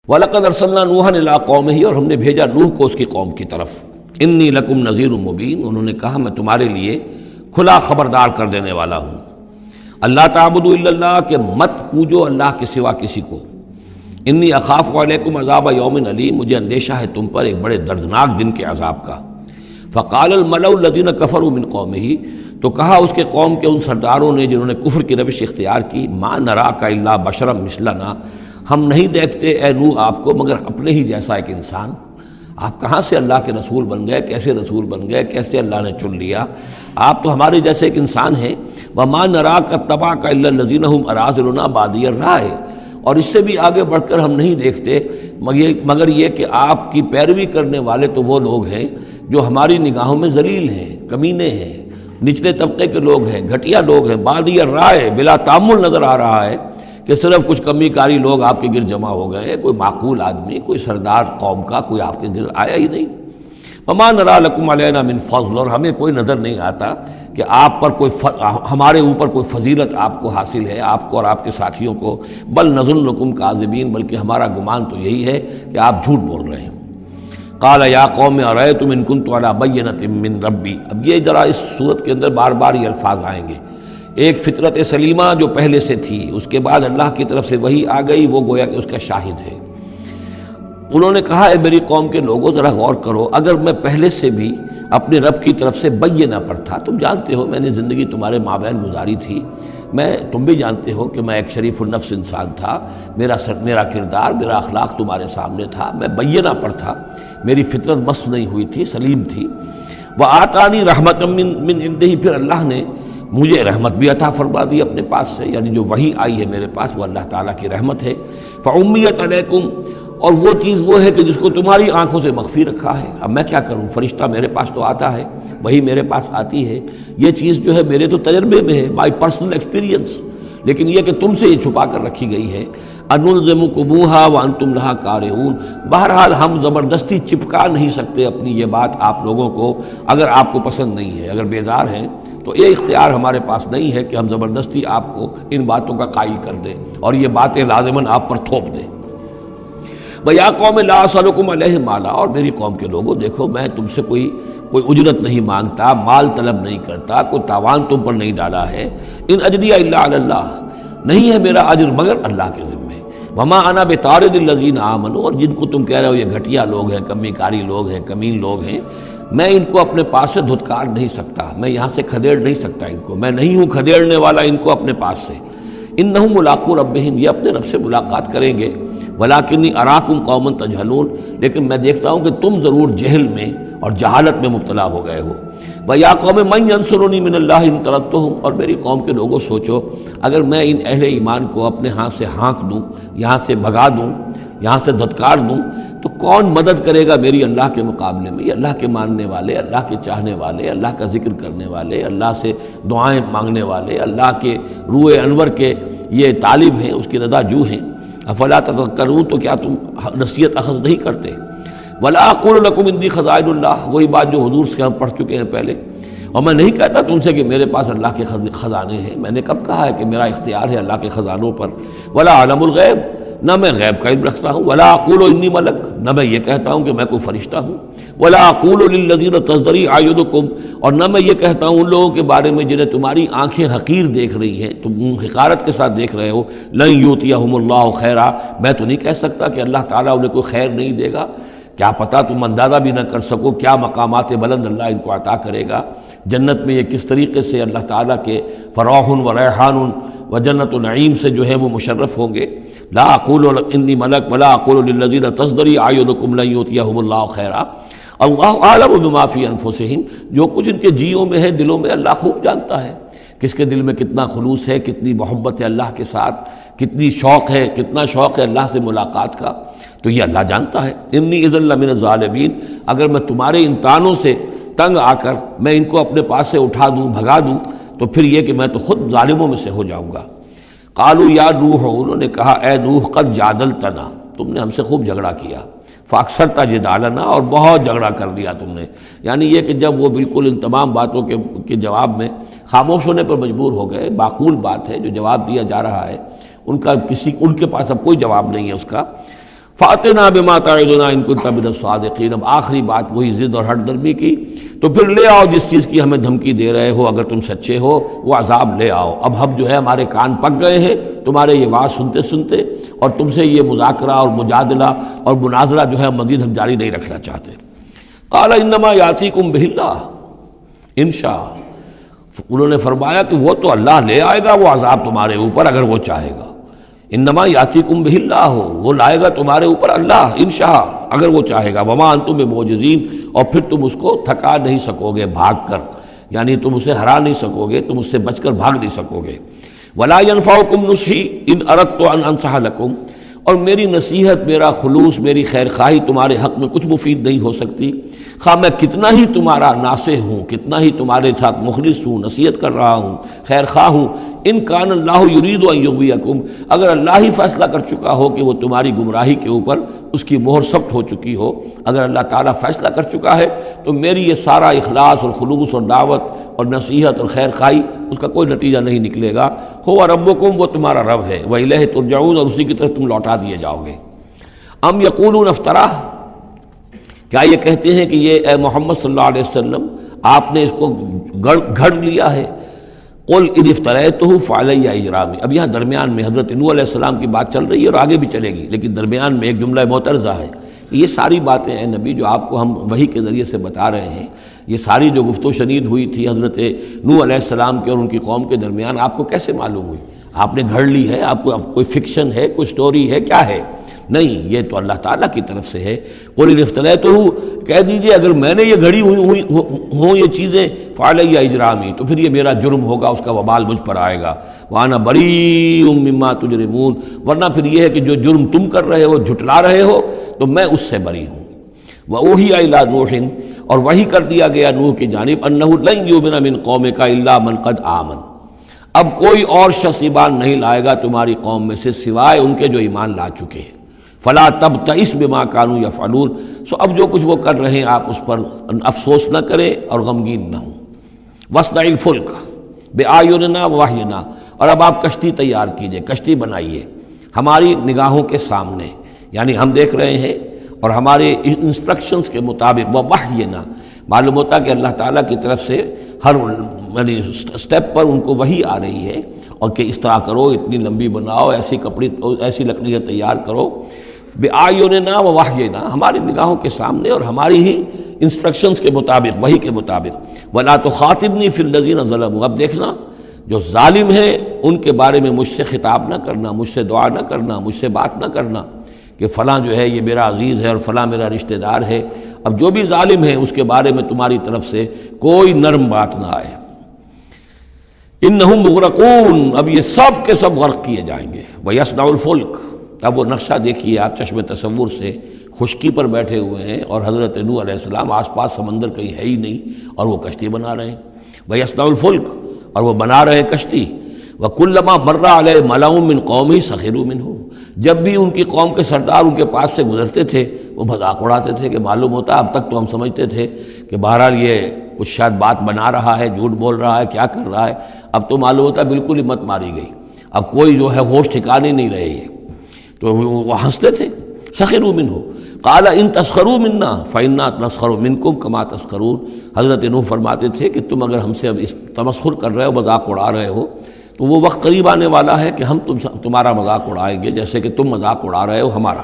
وَلَقَدْ أَرْسَلْنَا نُوحًا إِلَىٰ قَوْمِهِ، اور ہم نے بھیجا نوح کو اس کی قوم کی طرف۔ إِنِّي لَكُمْ نَذِيرٌ مُّبِينٌ، انہوں نے کہا میں تمہارے لیے کھلا خبردار کر دینے والا ہوں۔ اللہ تعبدوا الا اللہ، کہ مت پوجو اللہ کے سوا کسی کو۔ انی اخاف علیکم عذاب یوم علیم، مجھے اندیشہ ہے تم پر ایک بڑے دردناک دن کے عذاب کا۔ فقال الملأ الذین کفروا من قومہ، تو کہا اس کے قوم کے ان سرداروں نے جنہوں نے کفر کی روش اختیار کی، ما نراک الا بشرا مثلنا، ہم نہیں دیکھتے اے نوح آپ کو مگر اپنے ہی جیسا ایک انسان۔ آپ کہاں سے اللہ کے رسول بن گئے، کیسے رسول بن گئے، کیسے اللہ نے چن لیا؟ آپ تو ہمارے جیسے ایک انسان ہیں۔ وما نراک اتبعک الا الذین هم اراذلنا بادی الرائے، اور اس سے بھی آگے بڑھ کر ہم نہیں دیکھتے مگر یہ کہ آپ کی پیروی کرنے والے تو وہ لوگ ہیں جو ہماری نگاہوں میں ذلیل ہیں، کمینے ہیں، نچلے طبقے کے لوگ ہیں، گھٹیا لوگ ہیں۔ بادی الرائے، بلا تعمل نظر آ رہا ہے کہ صرف کچھ کمی کاری لوگ آپ کے گرد جمع ہو گئے، کوئی معقول آدمی، کوئی سردار قوم کا کوئی آپ کے گرد آیا ہی نہیں۔ وما نرا لکم علینا من فضل، اور ہمیں کوئی نظر نہیں آتا کہ آپ پر کوئی ہمارے اوپر کوئی فضیلت آپ کو حاصل ہے، آپ کو اور آپ کے ساتھیوں کو۔ بل نظنکم کاذبین، بلکہ ہمارا گمان تو یہی ہے کہ آپ جھوٹ بول رہے ہیں۔ قال یا قوم ارأیتم ان کنت علی بینۃ من ربی، اب یہ ذرا اس صورت کے اندر بار بار یہ الفاظ آئیں گے۔ ایک فطرت سلیمہ جو پہلے سے تھی، اس کے بعد اللہ کی طرف سے وحی آ گئی، وہ گویا کہ اس کا شاہد ہے۔ انہوں نے کہا اے میری قوم کے لوگوں ذرا غور کرو، اگر میں پہلے سے بھی اپنے رب کی طرف سے بینہ پر تھا، تم جانتے ہو میں نے زندگی تمہارے مابین گزاری تھی، تم بھی جانتے ہو کہ میں ایک شریف النفس انسان تھا، میرا کردار، میرا اخلاق تمہارے سامنے تھا، میں بینہ پر تھا، میری فطرت مس نہیں ہوئی تھی، سلیم تھی۔ وآتانی رحمۃ من عنده، پھر اللہ نے مجھے رحمت بھی عطا فرما دی اپنے پاس سے، یعنی جو وحی آئی ہے میرے پاس وہ اللہ تعالیٰ کی رحمت ہے۔ فعمیت علیکم، اور وہ چیز وہ ہے کہ جس کو تمہاری آنکھوں سے مخفی رکھا ہے، اب میں کیا کروں، فرشتہ میرے پاس تو آتا ہے، وہی میرے پاس آتی ہے، یہ چیز جو ہے میرے تو تجربے میں ہے، مائی پرسنل ایکسپیرینس، لیکن یہ کہ تم سے یہ چھپا کر رکھی گئی ہے۔ انلزمکموہا وانتم لہا کارہون، بہرحال ہم زبردستی چپکا نہیں سکتے اپنی یہ بات آپ لوگوں کو، اگر آپ کو پسند نہیں ہے، اگر بیزار ہیں تو یہ اختیار ہمارے پاس نہیں ہے کہ ہم زبردستی آپ کو ان باتوں کا قائل کر دیں اور یہ باتیں لازماً آپ پر تھوپ دیں۔ وَيَا قَوْمِ لَا أَسْأَلُكُمْ عَلَيْهِ مَالًا، اور میری قوم کے لوگوں دیکھو میں تم سے کوئی اجرت نہیں مانگتا، مال طلب نہیں کرتا، کوئی تاوان تم پر نہیں ڈالا ہے۔ ان اجریہ الا علی اللہ، نہیں ہے میرا اجر مگر اللہ کے ذمے۔ وما انا بطارد الذین آمنوا، اور جن کو تم کہہ رہے ہو یہ گھٹیا لوگ ہیں، کمی کاری لوگ ہیں، کمین لوگ ہیں، میں ان کو اپنے پاس سے دھتکار نہیں سکتا، میں یہاں سے کھدیڑ نہیں سکتا ان کو، میں نہیں ہوں کھدیڑنے والا ان کو اپنے پاس سے۔ انہم ملاقو ربہم، یہ اپنے رب سے ملاقات کریں گے۔ ولیکنی اراکم قوما تجہلون، لیکن میں دیکھتا ہوں کہ تم ضرور جہل میں اور جہالت میں مبتلا ہو گئے ہو۔ ویا قوم من ینصرنی من اللہ ان طردتہم، اور میری قوم کے لوگوں سوچو اگر میں ان اہل ایمان کو اپنے ہاں سے ہانک دوں، یہاں سے بھگا دوں، یہاں سے دھتکار دوں، تو کون مدد کرے گا میری اللہ کے مقابلے میں؟ یہ اللہ کے ماننے والے، اللہ کے چاہنے والے، اللہ کا ذکر کرنے والے، اللہ سے دعائیں مانگنے والے، اللہ کے روح انور کے یہ طالب ہیں، اس کی رضا جو ہیں۔ افلا تذکرون، تو کیا تم نصیحت اخذ نہیں کرتے؟ ولا اقول لکم عندی خزائن اللہ، وہی بات جو حضور سے ہم پڑھ چکے ہیں پہلے، اور میں نہیں کہتا تم سے کہ میرے پاس اللہ کے خزانے ہیں، میں نے کب کہا ہے کہ میرا اختیار ہے اللہ کے خزانوں پر؟ ولا عالم الغیب، نہ میں غیب کا علم رکھتا ہوں۔ ولا اقول انی ملک، نہ میں یہ کہتا ہوں کہ میں کوئی فرشتہ ہوں۔ ولا اقول للذین تزدری اعینکم، اور نہ میں یہ کہتا ہوں ان لوگوں کے بارے میں جنہیں تمہاری آنکھیں حقیر دیکھ رہی ہیں، تم حقارت کے ساتھ دیکھ رہے ہو، لن یؤتیہم اللہ خیرا، میں تو نہیں کہہ سکتا کہ اللہ تعالیٰ انہیں کوئی خیر نہیں دے گا۔ کیا پتہ تم اندازہ بھی نہ کر سکو کیا مقامات بلند اللہ ان کو عطا کرے گا جنت میں، یہ کس طریقے سے اللہ تعالیٰ کے فراح و ریحان و جنت و نعیم سے جو ہے وہ مشرف ہوں گے۔ لا اقول انی ملک ولا اقول للذین تزدری اعینکم لن یؤتیہم اللہ خیرا، اللہ اعلم بما فی انفسہم، جو کچھ ان کے جیوں میں ہے، دلوں میں، اللہ خوب جانتا ہے کس کے دل میں کتنا خلوص ہے، کتنی محبت ہے اللہ کے ساتھ، کتنی شوق ہے، کتنا شوق ہے اللہ سے ملاقات کا، تو یہ اللہ جانتا ہے۔ انی اذا لمن الظالمین، اگر میں تمہارے ان تانوں سے تنگ آ کر میں ان کو اپنے پاس سے اٹھا دوں، بھگا دوں، تو پھر یہ کہ میں تو خود ظالموں میں سے ہو جاؤں گا۔ قالوا یا نوح، انہوں نے کہا اے نوح قد جادلتنا، تم نے ہم سے خوب جھگڑا کیا، فاکثرت جدالنا، اور بہت جھگڑا کر لیا تم نے، یعنی یہ کہ جب وہ بالکل ان تمام باتوں کے جواب میں خاموش ہونے پر مجبور ہو گئے، معقول بات ہے جو جواب دیا جا رہا ہے، ان کے پاس اب کوئی جواب نہیں ہے اس کا۔ فاتنا بما تعدنا ان كنت من الصادقین. اب آخری بات وہی ضد اور ہٹ درمی کی. تو پھر لے آؤ جس چیز کی ہمیں دھمکی دے رہے ہو، اگر تم سچے ہو وہ عذاب لے آؤ. اب ہم جو ہے ہمارے کان پک گئے ہیں تمہارے یہ بات سنتے سنتے، اور تم سے یہ مذاکرہ اور مجادلہ اور مناظرہ جو ہے مزید ہم جاری نہیں رکھنا چاہتے. قال انما یاتیکم بہ اللہ ان شاء. انہوں نے فرمایا کہ وہ تو اللہ لے آئے گا وہ عذاب تمہارے اوپر اگر وہ چاہے گا. انما یاتیکم بہ اللہ، وہ لائے گا تمہارے اوپر اللہ انشاء اگر وہ چاہے گا. وما انتم بمعجزین، اور پھر تم اس کو تھکا نہیں سکو گے بھاگ کر، یعنی تم اسے ہرا نہیں سکو گے، تم اس سے بچ کر بھاگ نہیں سکو گے. ولا ينفعکم نصحی ان اردت ان انصح لکم، اور میری نصیحت، میرا خلوص، میری خیر خواہی تمہارے حق میں کچھ مفید نہیں ہو سکتی. خواہ میں کتنا ہی تمہارا ناصح ہوں، کتنا ہی تمہارے ساتھ مخلص ہوں، نصیحت کر رہا ہوں، خیر خواہ ہوں. ان کان اللہ یرید ان یغویکم، اگر اللہ ہی فیصلہ کر چکا ہو کہ وہ تمہاری گمراہی کے اوپر اس کی مہر ثبت ہو چکی ہو، اگر اللہ تعالیٰ فیصلہ کر چکا ہے تو میری یہ سارا اخلاص اور خلوص اور دعوت اور نصیحت اور خیر خواہی اس کا کوئی نتیجہ نہیں نکلے گا. ہو ربکم، وہ تمہارا رب ہے، وإلیہ ترجعون، اور اسی کی طرف تم لوٹا دیے جاؤ گے. ام یقولون افتراہ، کیا یہ کہتے ہیں کہ یہ اے محمد صلی اللہ علیہ وسلم آپ نے اس کو گھڑ لیا ہے. قل ان افتریتہ فعلی اجرامی. اب یہاں درمیان میں حضرت نوح علیہ السلام کی بات چل رہی ہے اور آگے بھی چلے گی، لیکن درمیان میں ایک جملہ معترضہ ہے. یہ ساری باتیں اے نبی جو آپ کو ہم وحی کے ذریعے سے بتا رہے ہیں، یہ ساری جو گفت و شنید ہوئی تھی حضرت نوح علیہ السلام کے اور ان کی قوم کے درمیان، آپ کو کیسے معلوم ہوئی؟ آپ نے گھڑ لی ہے؟ آپ کو کوئی فکشن ہے، کوئی سٹوری ہے، کیا ہے؟ نہیں، یہ تو اللہ تعالیٰ کی طرف سے ہے. قل ان افتریتہ، کہہ دیجئے اگر میں نے یہ گھڑی ہوں یہ چیزیں، فعلی اجرامی، تو پھر یہ میرا جرم ہوگا، اس کا وبال مجھ پر آئے گا. وانا بریء مما تجرمون، ورنہ پھر یہ ہے کہ جو جرم تم کر رہے ہو، جھٹلا رہے ہو، تو میں اس سے بری ہوں. وأوحی الی نوح، اور وحی کر دیا گیا نوح کی جانب، انہ لن یؤمن من قومک الا من قد آمن، اب کوئی اور شخص ایمان نہیں لائے گا تمہاری قوم میں سے سوائے ان کے جو ایمان لا چکے ہیں. فلا تبتئس بما كانوا يفعلون، سو اب جو کچھ وہ کر رہے ہیں آپ اس پر افسوس نہ کریں اور غمگین نہ ہوں. واصنع الفلک بأعیننا ووحینا، اور اب آپ کشتی تیار کیجئے، کشتی بنائیے ہماری نگاہوں کے سامنے، یعنی ہم دیکھ رہے ہیں اور ہمارے انسٹرکشنز کے مطابق. ووحینا، معلوم ہوتا کہ اللہ تعالیٰ کی طرف سے ہر یعنی سٹیپ پر ان کو وحی آ رہی ہے، اور کہ اس طرح کرو، اتنی لمبی بناؤ، ایسی لکڑیاں تیار کرو. بِأَعْيُنِنَا وَوَحْيِنَا، ہماری نگاہوں کے سامنے اور ہماری ہی انسٹرکشنز کے مطابق، وحی کے مطابق. وَلَا تُخَاطِبْنِي فِي الَّذِينَ ظَلَمُوا، اب دیکھنا جو ظالم ہیں ان کے بارے میں مجھ سے خطاب نہ کرنا، مجھ سے دعا نہ کرنا، مجھ سے بات نہ کرنا کہ فلاں جو ہے یہ میرا عزیز ہے اور فلاں میرا رشتہ دار ہے. اب جو بھی ظالم ہے اس کے بارے میں تمہاری طرف سے کوئی نرم بات نہ آئے. انہم مغرقون، اب یہ سب کے سب غرق کیے جائیں گے. وَيَصْنَعُ الْفُلْكَ، اب وہ نقشہ دیکھیے آپ چشم تصور سے، خشکی پر بیٹھے ہوئے ہیں اور حضرت نوح علیہ السلام آس پاس سمندر کہیں ہے ہی نہیں اور وہ کشتی بنا رہے ہیں. وَيَصْنَعُ الْفُلْكَ، اور وہ بنا رہے کشتی. وَكُلَّمَا مَرَّ عَلَيْهِ مَلَأٌ مِّن قَوْمِهِ سَخِرُوا مِنْهُ، جب بھی ان کی قوم کے سردار ان کے پاس سے گزرتے تھے وہ مذاق اڑاتے تھے کہ معلوم ہوتا اب تک تو ہم سمجھتے تھے کہ بہرحال یہ کچھ شاید بات بنا رہا ہے، جھوٹ بول رہا ہے، کیا کر رہا ہے. اب تو معلوم ہوتا بالکل ہی مت ماری گئی، اب کوئی جو ہے ہوش ٹھکانے نہیں رہے. یہ تو وہ ہنستے تھے. سخروا منہ قال ان تسخروا منا فإنا نسخر منکم کما تسخرون، حضرت نوح فرماتے تھے کہ تم اگر ہم سے اب اس تمسخر کر رہے ہو، مذاق اڑا رہے ہو، تو وہ وقت قریب آنے والا ہے کہ ہم تمہارا مذاق اڑائیں گے جیسے کہ تم مذاق اڑا رہے ہو ہمارا.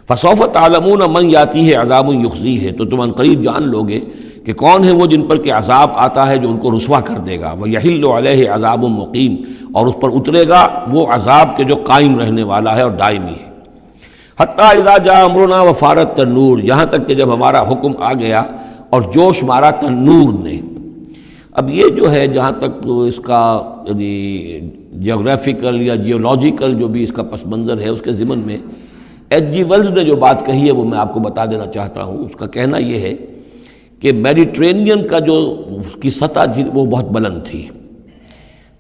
فسوف تعلمون من یاتیہ عذاب یخزیہ، تو تم عنقریب جان لوگے کہ کون ہیں وہ جن پر کہ عذاب آتا ہے جو ان کو رسوا کر دے گا. وَيَحِلُّ عَلَيْهِ عَذَابٌ مُقِيمٌ، اور اس پر اترے گا وہ عذاب کے جو قائم رہنے والا ہے اور دائمی ہے. حتیٰ اذا جاء امرنا وفارت التنور، یہاں تک کہ جب ہمارا حکم آ گیا اور جوش مارا تنور نے. اب یہ جو ہے جہاں تک اس کا یعنی جیوگرافیکل یا جیولوجیکل جو بھی اس کا پس منظر ہے، اس کے ضمن میں ایچ جی ویلز نے جو بات کہی ہے وہ میں آپ کو بتا دینا چاہتا ہوں. اس کا کہنا یہ ہے کہ میڈیٹرینین کا جو اس کی سطح وہ بہت بلند تھی،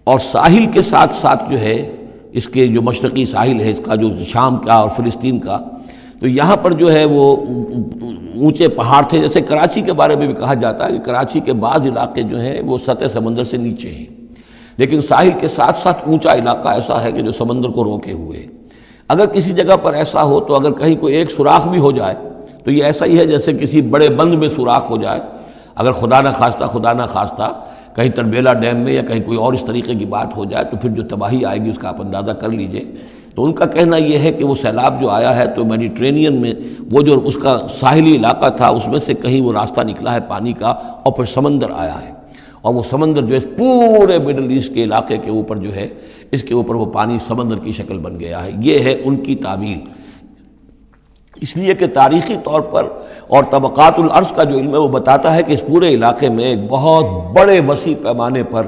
اور ساحل کے ساتھ ساتھ جو ہے اس کے جو مشرقی ساحل ہے اس کا جو شام کا اور فلسطین کا، تو یہاں پر جو ہے وہ اونچے پہاڑ تھے. جیسے کراچی کے بارے میں بھی کہا جاتا ہے کہ کراچی کے بعض علاقے جو ہیں وہ سطح سمندر سے نیچے ہیں، لیکن ساحل کے ساتھ ساتھ اونچا علاقہ ایسا ہے کہ جو سمندر کو روکے ہوئے. اگر کسی جگہ پر ایسا ہو تو اگر کہیں کوئی ایک سوراخ بھی ہو جائے تو یہ ایسا ہی ہے جیسے کسی بڑے بند میں سوراخ ہو جائے. اگر خدا نہ خواستہ کہیں تربیلا ڈیم میں یا کہیں کوئی اور اس طریقے کی بات ہو جائے تو پھر جو تباہی آئے گی اس کا آپ اندازہ کر لیجئے. تو ان کا کہنا یہ ہے کہ وہ سیلاب جو آیا ہے تو میڈیٹرینین میں وہ جو اس کا ساحلی علاقہ تھا اس میں سے کہیں وہ راستہ نکلا ہے پانی کا اور پھر سمندر آیا ہے، اور وہ سمندر جو ہے پورے مڈل ایسٹ کے علاقے کے اوپر جو ہے اس کے اوپر وہ پانی سمندر کی شکل بن گیا ہے. یہ ہے ان کی تعبیر. اس لیے کہ تاریخی طور پر اور طبقات الارض کا جو علم ہے وہ بتاتا ہے کہ اس پورے علاقے میں ایک بہت بڑے وسیع پیمانے پر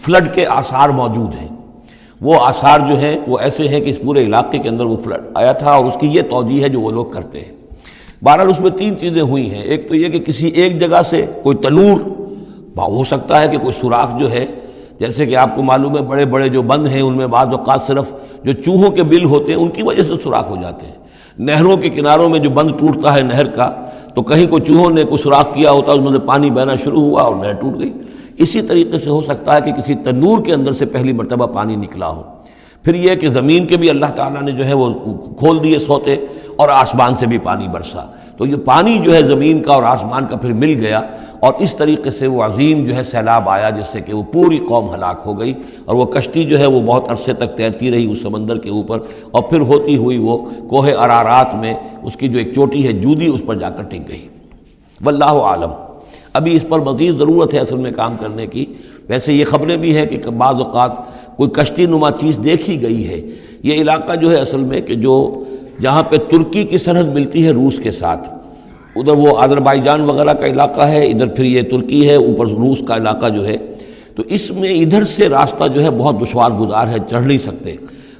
فلڈ کے آثار موجود ہیں. وہ آثار جو ہیں وہ ایسے ہیں کہ اس پورے علاقے کے اندر وہ فلڈ آیا تھا، اور اس کی یہ توجیہ ہے جو وہ لوگ کرتے ہیں. بہرحال اس میں تین چیزیں ہوئی ہیں. ایک تو یہ کہ کسی ایک جگہ سے کوئی تنور ہو سکتا ہے کہ کوئی سوراخ جو ہے، جیسے کہ آپ کو معلوم ہے بڑے بڑے جو بند ہیں ان میں بعض اوقات صرف جو چوہوں کے بل ہوتے ہیں ان کی وجہ سے سوراخ ہو جاتے ہیں. نہروں کے کناروں میں جو بند ٹوٹتا ہے نہر کا، تو کہیں کوئی چوہوں نے کوئی سوراخ کیا ہوتا ہے، اس میں سے پانی بہنا شروع ہوا اور نہر ٹوٹ گئی. اسی طریقے سے ہو سکتا ہے کہ کسی تنور کے اندر سے پہلی مرتبہ پانی نکلا ہو. پھر یہ کہ زمین کے بھی اللہ تعالیٰ نے جو ہے وہ کھول دیے سوتے اور آسمان سے بھی پانی برسا. تو یہ پانی جو ہے زمین کا اور آسمان کا پھر مل گیا، اور اس طریقے سے وہ عظیم جو ہے سیلاب آیا جس سے کہ وہ پوری قوم ہلاک ہو گئی، اور وہ کشتی جو ہے وہ بہت عرصے تک تیرتی رہی اس سمندر کے اوپر، اور پھر ہوتی ہوئی وہ کوہ ارارات میں اس کی جو ایک چوٹی ہے جودی اس پر جا کر ٹک گئی. واللہ عالم. ابھی اس پر مزید ضرورت ہے اصل میں کام کرنے کی. ویسے یہ خبریں بھی ہیں کہ بعض اوقات کوئی کشتی نما چیز دیکھی گئی ہے. یہ علاقہ جو ہے اصل میں کہ جو جہاں پہ ترکی کی سرحد ملتی ہے روس کے ساتھ، ادھر وہ آذربائیجان وغیرہ کا علاقہ ہے، ادھر پھر یہ ترکی ہے، اوپر روس کا علاقہ جو ہے. تو اس میں ادھر سے راستہ جو ہے بہت دشوار گزار ہے، چڑھ نہیں سکتے.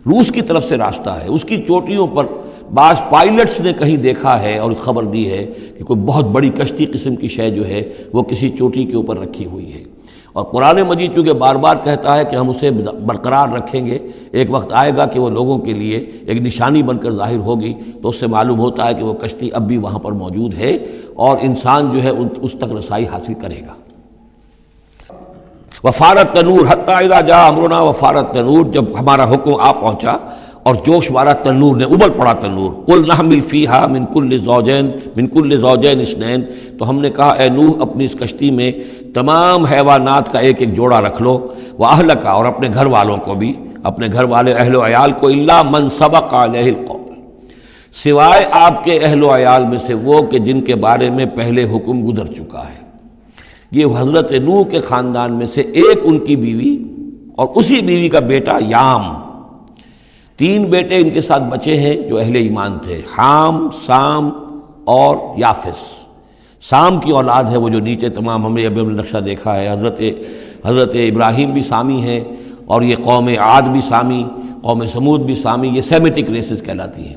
روس کی طرف سے راستہ ہے، اس کی چوٹیوں پر بعض پائلٹس نے کہیں دیکھا ہے اور خبر دی ہے کہ کوئی بہت بڑی کشتی قسم کی شے جو ہے وہ کسی چوٹی کے اوپر رکھی ہوئی ہے. اور قرآن مجید چونکہ بار بار کہتا ہے کہ ہم اسے برقرار رکھیں گے، ایک وقت آئے گا کہ وہ لوگوں کے لیے ایک نشانی بن کر ظاہر ہوگی، تو اس سے معلوم ہوتا ہے کہ وہ کشتی اب بھی وہاں پر موجود ہے اور انسان جو ہے اس تک رسائی حاصل کرے گا. وفارت تنور حتی اذا جاء امرنا، وفارت تنور جب ہمارا حکم آ پہنچا اور جوش مارا تنور نے، ابل پڑا تنور. قل نحمل فیہا من کل زوجین اثنین، تو ہم نے کہا اے نوح اپنی اس کشتی میں تمام حیوانات کا ایک ایک جوڑا رکھ لو، واہلک، اور اپنے گھر والوں کو بھی، اپنے گھر والے اہل و عیال کو، الا من سبق علیہ القول، سوائے آپ کے اہل و عیال میں سے وہ کہ جن کے بارے میں پہلے حکم گزر چکا ہے. یہ حضرت نوح کے خاندان میں سے ایک ان کی بیوی اور اسی بیوی کا بیٹا یام، تین بیٹے ان کے ساتھ بچے ہیں جو اہل ایمان تھے، حام، سام اور یافس. سام کی اولاد ہے وہ جو نیچے تمام ہم نے ابھی نقشہ دیکھا ہے. حضرت ابراہیم بھی سامی ہیں، اور یہ قوم عاد بھی سامی، قوم سمود بھی سامی، یہ سیمیٹک ریسز کہلاتی ہیں.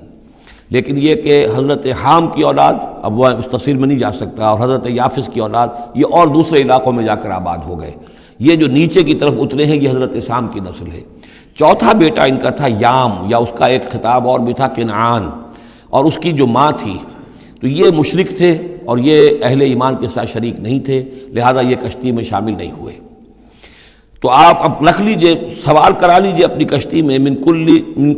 لیکن یہ کہ حضرت حام کی اولاد، اب وہ اس تفصیل میں نہیں جا سکتا، اور حضرت یافس کی اولاد یہ اور دوسرے علاقوں میں جا کر آباد ہو گئے. یہ جو نیچے کی طرف اترے ہیں یہ حضرت سام کی نسل ہے. چوتھا بیٹا ان کا تھا یام، یا اس کا ایک خطاب اور بھی تھا کنعان، اور اس کی جو ماں تھی تو یہ مشرک تھے اور یہ اہل ایمان کے ساتھ شریک نہیں تھے، لہذا یہ کشتی میں شامل نہیں ہوئے. تو آپ اب رکھ لیجئے، سوار کرا لیجئے اپنی کشتی میں من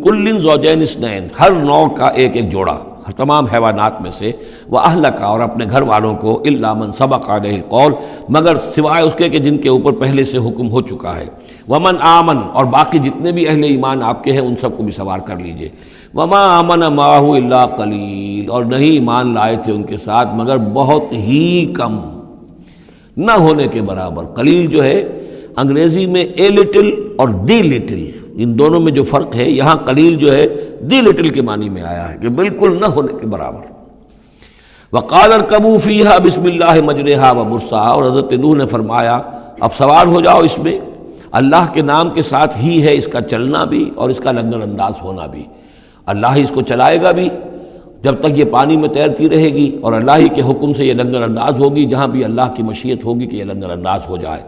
کل زوجین اثنین، ہر نوع کا ایک ایک جوڑا تمام حیوانات میں سے، واہلک، اور اپنے گھر والوں کو، الا من سبق علیہ القول، مگر سوائے اس کے کہ جن کے اوپر پہلے سے حکم ہو چکا ہے. ومن آمن، اور باقی جتنے بھی اہل ایمان آپ کے ہیں ان سب کو بھی سوار کر لیجئے. وما آمن معہ الا قلیل، اور نہیں ایمان لائے تھے ان کے ساتھ مگر بہت ہی کم، نہ ہونے کے برابر. قلیل جو ہے انگریزی میں اے لٹل اور دی لٹل، ان دونوں میں جو فرق ہے، یہاں قلیل جو ہے دی لٹل کے معنی میں آیا ہے کہ بالکل نہ ہونے کے برابر. وقال ارکبوا فیہا بسم اللہ مجریہا ومرساہا، اور حضرت نوح نے فرمایا اب سوار ہو جاؤ اس میں، اللہ کے نام کے ساتھ ہی ہے اس کا چلنا بھی اور اس کا لنگر انداز ہونا بھی. اللہ ہی اس کو چلائے گا بھی جب تک یہ پانی میں تیرتی رہے گی، اور اللہ ہی کے حکم سے یہ لنگر انداز ہوگی جہاں بھی اللہ کی مشیت ہوگی کہ یہ لنگر انداز ہو جائے.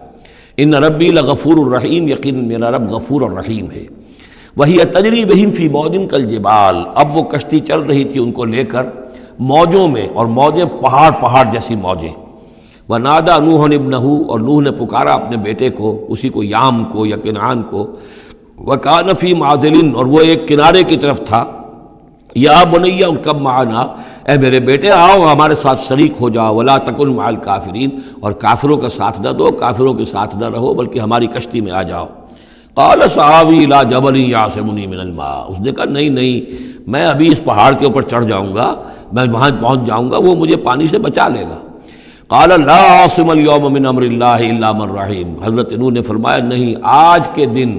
ان ربی لغفور الرحیم، یقین میرا رب غفور الرحیم ہے. وہی تجری بہم فی موج کالجبال، اب وہ کشتی چل رہی تھی ان کو لے کر موجوں میں، اور موجیں پہاڑ جیسی موجیں. ونادى نوح ابنہ، اور نوح نے پکارا اپنے بیٹے کو، اسی کو یام کو یا کنعان کو. وکان فی معزل، اور وہ ایک کنارے کی طرف تھا. یا بنی ارکب معنا، اے میرے بیٹے آؤ ہمارے ساتھ شریک ہو جاؤ، ولا تکن مع الکافرین، اور کافروں کا ساتھ نہ دو، کافروں کے ساتھ نہ رہو، بلکہ ہماری کشتی میں آ جاؤ۔ قال سآوی الی جبل یعصمنی من الماء، اس نے کہا نہیں میں ابھی اس پہاڑ کے اوپر چڑھ جاؤں گا، میں وہاں پہنچ جاؤں گا، وہ مجھے پانی سے بچا لے گا۔ قال لا عاصم اليوم من امر اللہ الا من رحم، حضرت نوح نے فرمایا نہیں، آج کے دن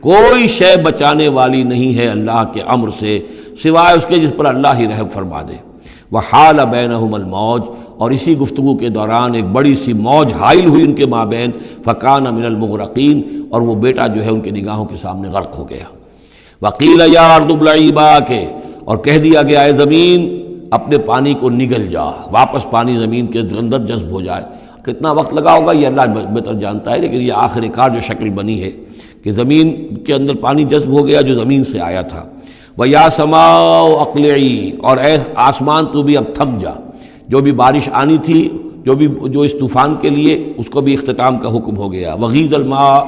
کوئی شے بچانے والی نہیں ہے اللہ کے امر سے سوائے اس کے جس پر اللہ ہی رحم فرما دے۔ وحال بینہم الموج، اور اسی گفتگو کے دوران ایک بڑی سی موج حائل ہوئی ان کے مابین، فکان من المغرقین، اور وہ بیٹا جو ہے ان کی نگاہوں کے سامنے غرق ہو گیا۔ وقیل یا ارض ابلعی ماءک، اور کہہ دیا گیا اے زمین اپنے پانی کو نگل جا، واپس پانی زمین کے اندر جذب ہو جائے۔ کتنا وقت لگا ہوگا یہ اللہ بہتر جانتا ہے، لیکن یہ آخر کار جو شکل بنی ہے کہ زمین کے اندر پانی جذب ہو گیا جو زمین سے آیا تھا۔ وَيَا سَمَاءُ أَقْلِعِي، اور اے آسمان تو بھی اب تھم جا، جو بھی بارش آنی تھی، جو اس طوفان کے لیے، اس کو بھی اختتام کا حکم ہو گیا۔ وَغِيضَ الْمَاءُ،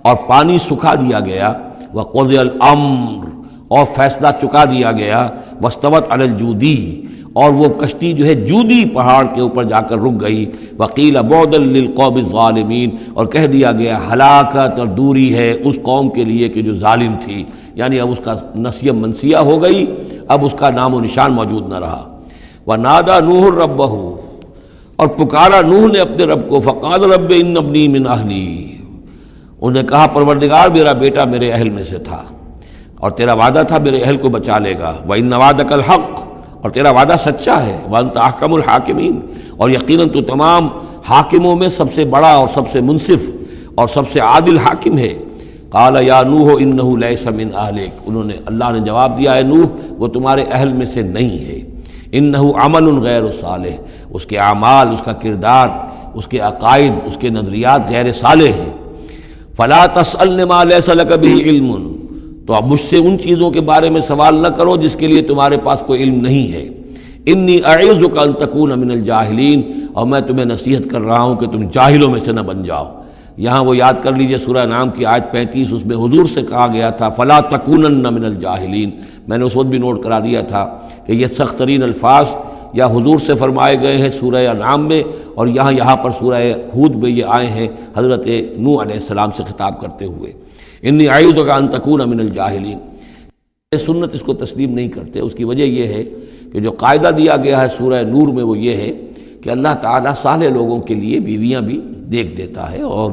اور پانی سکھا دیا گیا۔ وَقُضِيَ الْأَمْرُ، اور فیصلہ چکا دیا گیا۔ وَاسْتَوَتْ عَلَى الْجُودِيِّ، اور وہ کشتی جو ہے جودی پہاڑ کے اوپر جا کر رک گئی۔ وَقِيلَ بُعْدًا لِلْقَوْمِ الظَّالِمِينَ، اور کہہ دیا گیا ہلاکت اور دوری ہے اس قوم کے لیے کہ جو ظالم تھی، یعنی اب اس کا نسیہ منسیہ ہو گئی، اب اس کا نام و نشان موجود نہ رہا۔ وَنَادَى نُوحٌ رَبَّهُ، اور پکارا نوح نے اپنے رب کو، فقال رب ان ابنی من اہلی، انہوں نے کہا پروردگار میرا بیٹا میرے اہل میں سے تھا، اور تیرا وعدہ تھا میرے اہل کو بچا لے گا۔ وَإِنَّ وَعْدَكَ الْحَقُّ، اور تیرا وعدہ سچا ہے۔ وَأَنْتَ أَحْكَمُ الْحَاكِمِينَ، اور یقیناً تو تمام حاکموں میں سب سے بڑا اور سب سے منصف اور سب سے عادل حاکم ہے۔ قال یا نوح انہ لیس من اہلک، انہوں نے اللہ نے جواب دیا اے نوح وہ تمہارے اہل میں سے نہیں ہے۔ انہ عمل غیر صالح، اس کے اعمال، اس کا کردار، اس کے عقائد، اس کے نظریات غیر صالح ہیں۔ فلا تسألن ما لیس لک بہ علم، تو اب مجھ سے ان چیزوں کے بارے میں سوال نہ کرو جس کے لیے تمہارے پاس کوئی علم نہیں ہے۔ انی اعوذک ان تکون من الجاہلین، اور میں تمہیں نصیحت کر رہا ہوں کہ تم جاہلوں میں سے نہ بن جاؤ۔ یہاں وہ یاد کر لیجئے سورہ انعام کی آیت 35، اس میں حضور سے کہا گیا تھا فلا تکونن من الجاہلین، میں نے اس وقت بھی نوٹ کرا دیا تھا کہ یہ سخت ترین الفاظ یا حضور سے فرمائے گئے ہیں سورہ انعام میں، اور یہاں پر سورہ ہود میں یہ آئے ہیں حضرت نوح علیہ السلام سے خطاب کرتے ہوئے۔ انی اعوذک ان تکون من الجاہلین، سنت اس کو تسلیم نہیں کرتے۔ اس کی وجہ یہ ہے کہ جو قاعدہ دیا گیا ہے سورہ نور میں وہ یہ ہے کہ اللہ تعالیٰ صالح لوگوں کے لیے بیویاں بھی دیکھ دیتا ہے، اور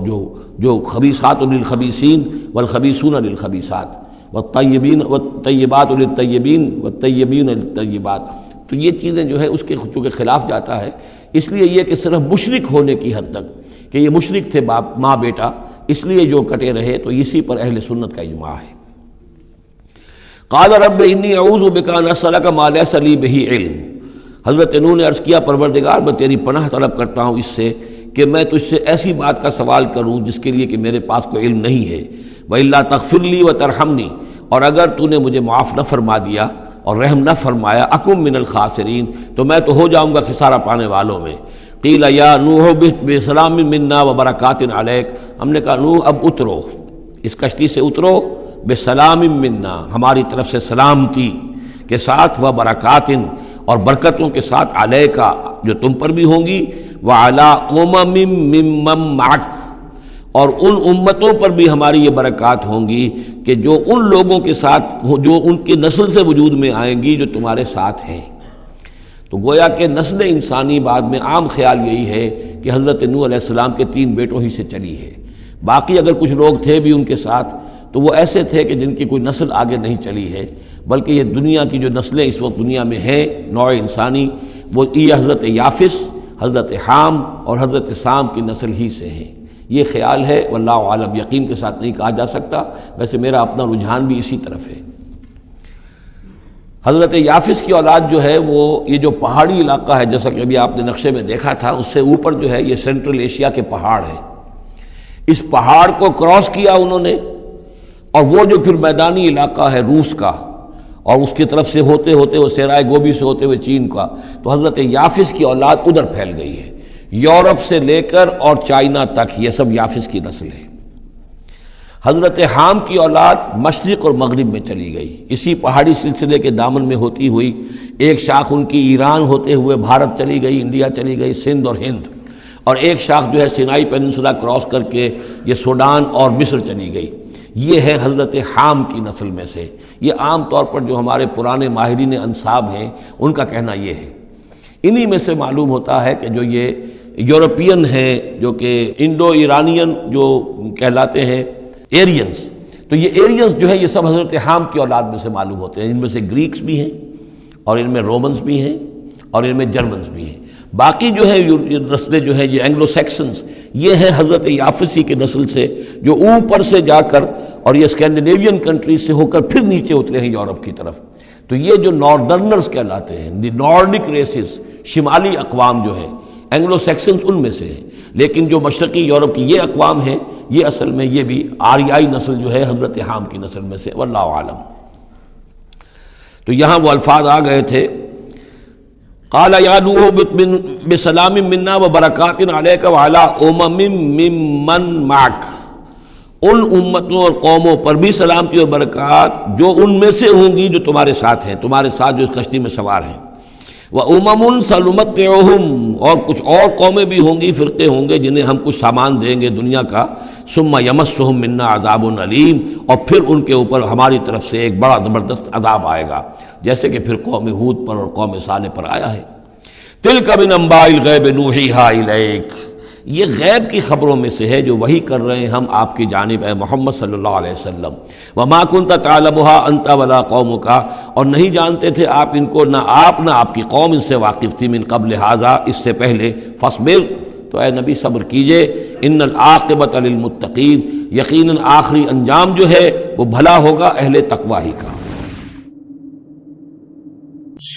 جو خبیثات للخبیثین والخبیثون للخبیثات والطیبات للطیبین والطیبین للطیبات، تو یہ چیزیں جو ہے اس کے چونکہ خلاف جاتا ہے، اس لیے یہ کہ صرف مشرک ہونے کی حد تک کہ یہ مشرک تھے باپ ماں بیٹا، اس لیے جو کٹے رہے، تو اسی پر اہل سنت کا اجماع ہے۔ قال رب انی اعوذ بک ان اسألک ما لیس لی بہ علم، حضرت نوح نے عرض کیا پروردگار میں تیری پناہ طلب کرتا ہوں اس سے کہ میں تجھ سے ایسی بات کا سوال کروں جس کے لیے کہ میرے پاس کوئی علم نہیں ہے۔ وَإِلَّا تَغْفِرْ لِي وَتَرْحَمْنِي، اور اگر تو نے مجھے معاف نہ فرما دیا اور رحم نہ فرمایا، اکم من الخاسرین، تو میں تو ہو جاؤں گا خسارہ پانے والوں میں۔ قیل یا نوح بسلام منا وبرکات علیک، ہم نے کہا نوح اب اترو، اس کشتی سے اترو، بسلام منا، ہماری طرف سے سلامتی کے ساتھ، وبرکات، اور برکتوں کے ساتھ، علیکا، جو تم پر بھی ہوں گی، وعلی امم ممن معک، اور ان امتوں پر بھی ہماری یہ برکات ہوں گی کہ جو ان لوگوں کے ساتھ جو ان کی نسل سے وجود میں آئیں گی جو تمہارے ساتھ ہیں۔ تو گویا کہ نسل انسانی بعد میں عام خیال یہی ہے کہ حضرت نوح علیہ السلام کے 3 بیٹوں ہی سے چلی ہے، باقی اگر کچھ لوگ تھے بھی ان کے ساتھ تو وہ ایسے تھے کہ جن کی کوئی نسل آگے نہیں چلی ہے، بلکہ یہ دنیا کی جو نسلیں اس وقت دنیا میں ہیں نوع انسانی، وہ یہ حضرت یافس، حضرت حام اور حضرت سام کی نسل ہی سے ہیں۔ یہ خیال ہے، واللہ عالم، یقین کے ساتھ نہیں کہا جا سکتا، ویسے میرا اپنا رجحان بھی اسی طرف ہے۔ حضرت یافس کی اولاد جو ہے وہ یہ جو پہاڑی علاقہ ہے، جیسا کہ ابھی آپ نے نقشے میں دیکھا تھا، اس سے اوپر جو ہے یہ سینٹرل ایشیا کے پہاڑ ہیں، اس پہاڑ کو کراس کیا انہوں نے، اور وہ جو پھر میدانی علاقہ ہے روس کا، اور اس کی طرف سے ہوتے ہوتے وہ سیرائے گوبی سے ہوتے ہوئے چین کا، تو حضرت یافس کی اولاد ادھر پھیل گئی ہے، یورپ سے لے کر اور چائنا تک، یہ سب یافس کی نسل ہے۔ حضرت حام کی اولاد مشرق اور مغرب میں چلی گئی، اسی پہاڑی سلسلے کے دامن میں ہوتی ہوئی ایک شاخ ان کی ایران ہوتے ہوئے بھارت چلی گئی، انڈیا چلی گئی، سندھ اور ہند، اور ایک شاخ جو ہے سینائی پیننسولا کراس کر کے یہ سوڈان اور مصر چلی گئی۔ یہ ہے حضرت حام کی نسل میں سے۔ یہ عام طور پر جو ہمارے پرانے ماہرین انساب ہیں ان کا کہنا یہ ہے۔ انہی میں سے معلوم ہوتا ہے کہ جو یہ یورپین ہیں، جو کہ انڈو ایرانین جو کہلاتے ہیں ایرینز، تو یہ ایرینز جو ہے یہ سب حضرت حام کی اولاد میں سے معلوم ہوتے ہیں۔ ان میں سے گریکس بھی ہیں اور ان میں رومنز بھی ہیں اور ان میں جرمنز بھی ہیں۔ باقی جو ہے نسلیں جو ہیں یہ اینگلو سیکسنز، یہ ہیں حضرت یافسی کے نسل سے، جو اوپر سے جا کر اور یہ اسکینڈینیوین کنٹریز سے ہو کر پھر نیچے اترے ہیں یورپ کی طرف۔ تو یہ جو ناردرنرز کہلاتے ہیں، دی نارڈک ریسز، شمالی اقوام جو ہے اینگلو سیکسنز ان میں سے ہیں، لیکن جو مشرقی یورپ کی یہ اقوام ہیں یہ اصل میں یہ بھی آریائی نسل جو ہے حضرت حام کی نسل میں سے، واللہ عالم۔ تو یہاں وہ الفاظ آ گئے تھے، قال یا نوح بسلام منا وبرکات علیک وعلی امم ممن معک، ان امتوں اور قوموں پر بھی سلامتی اور برکات جو ان میں سے ہوں گی جو تمہارے ساتھ ہیں، تمہارے ساتھ جو اس کشتی میں سوار ہیں۔ وَأُمَمٌ سَنُمَتِّعُهُمْ، اور کچھ اور قومیں بھی ہوں گی، فرقے ہوں گے جنہیں ہم کچھ سامان دیں گے دنیا کا، ثُمَّ يَمَسُّهُم مِّنَّا عَذَابٌ أَلِيمٌ، اور پھر ان کے اوپر ہماری طرف سے ایک بڑا زبردست عذاب آئے گا، جیسے کہ پھر قوم ہود پر اور قوم صالح پر آیا ہے۔ تِلْكَ مِنْ أَنْبَاءِ الْغَيْبِ نُوحِيهَا إِلَيْكَ، یہ غیب کی خبروں میں سے ہے جو وحی کر رہے ہیں ہم آپ کی جانب اے محمد صلی اللہ علیہ وسلم۔ وَمَا كُنْتَ تَعْلَمُهَا أَنْتَ وَلَا قَوْمُكَ، اور نہیں جانتے تھے آپ ان کو، نہ آپ نہ آپ کی قوم ان سے واقف تھی، من قبل ھذا، اس سے پہلے، فاصبر، تو اے نبی صبر کیجئے، ان العاقبۃ للمتقین، یقیناً آخری انجام جو ہے وہ بھلا ہوگا اہل تقوی ہی کا۔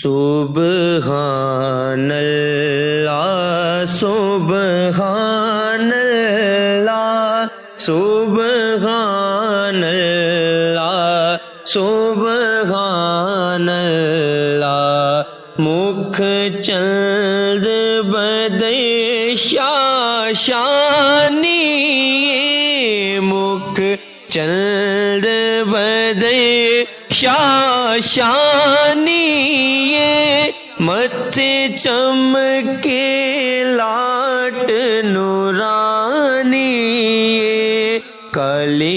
سبحان اللہ سبحان اللہ سبحان اللہ سبحان اللہ، مکھ چند بدے شاشانی، مکھ چند بدے شاشانی، متھے چمکے لاٹ نورانی، کلی